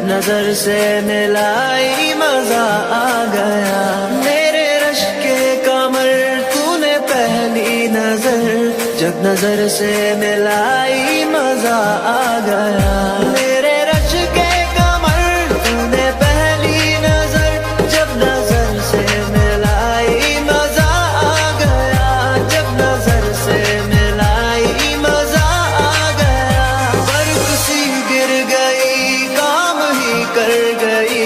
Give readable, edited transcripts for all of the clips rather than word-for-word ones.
नजर से मिलाई मजा आ गया। मेरे रश के कमर तूने पहली नजर, जब नजर से मिलाई मजा आ गया। मेरे रश के कमर तूने पहली नजर, जब नजर से मिलाई मजा आ गया। जब नजर से मिलाई मजा आ गया। बर्फ सी गिर गई, काम ही कर गई,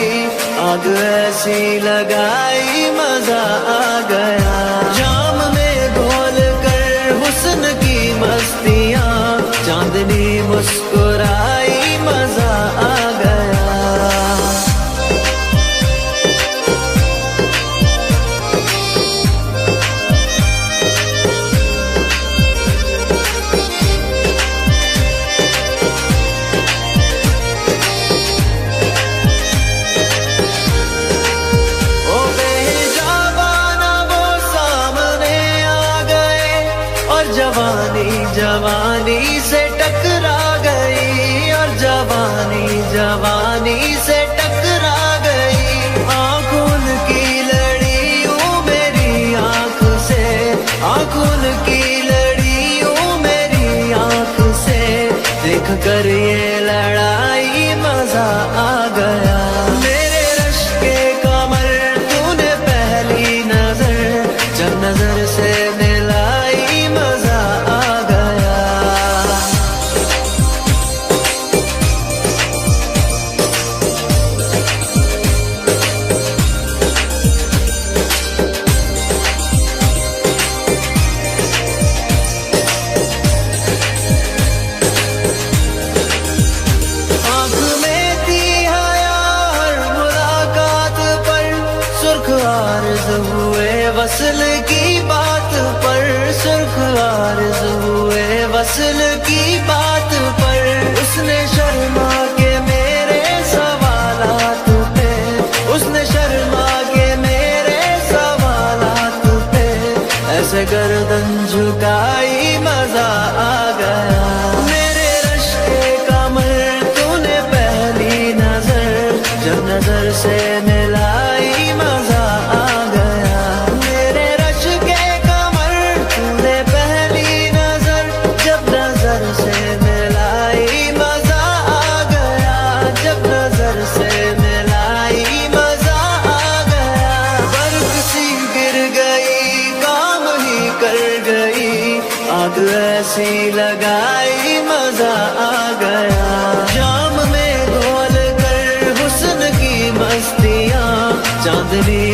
आग ऐसी लगाई मजा आ गया। जाम में घोल कर हुस्न की मस्तियाँ, चांदनी मुस्कुराई मजा आ गया। ओ बेजाबाना वो सामने आ गए, और जवानी जवानी से टकरा गई, और जवानी जवानी से टकरा गई। आंखों की लड़ी यूं मेरी आंख से, आंखों की लड़ी यूं मेरी आंख से, देख कर ये लड़ाई मजा आ गया। मेरे रश के कमर तूने पहली नजर, जब नजर से मिलाई मजा आ गया। आँख में थी हया हर मुलाकात पर, सुर्ख आर्ज़ हुए वसल की बात पर, सुर्ख आर्ज़ हुए वसल की बात पर। उसने शर्मा के मेरे सवालात पे, उसने शर्मा के मेरे सवालात पे, ऐसे गर्दन झुकाई मजा आ गया। मेरे रश के कमर तूने पहली नजर, जब नजर से मिलाई मजा आ गया। मेरे रश के कमर तूने पहली नजर, जब नजर से मिलाई मजा आ गया। जब नजर से मिलाई मजा आ गया। बर्फ सी गिर गई, काम ही कर गई, आग ऐसी लगाई मजा आ गया। जाम में घोल कर हुस्न की मस्तियाँ, चांदनी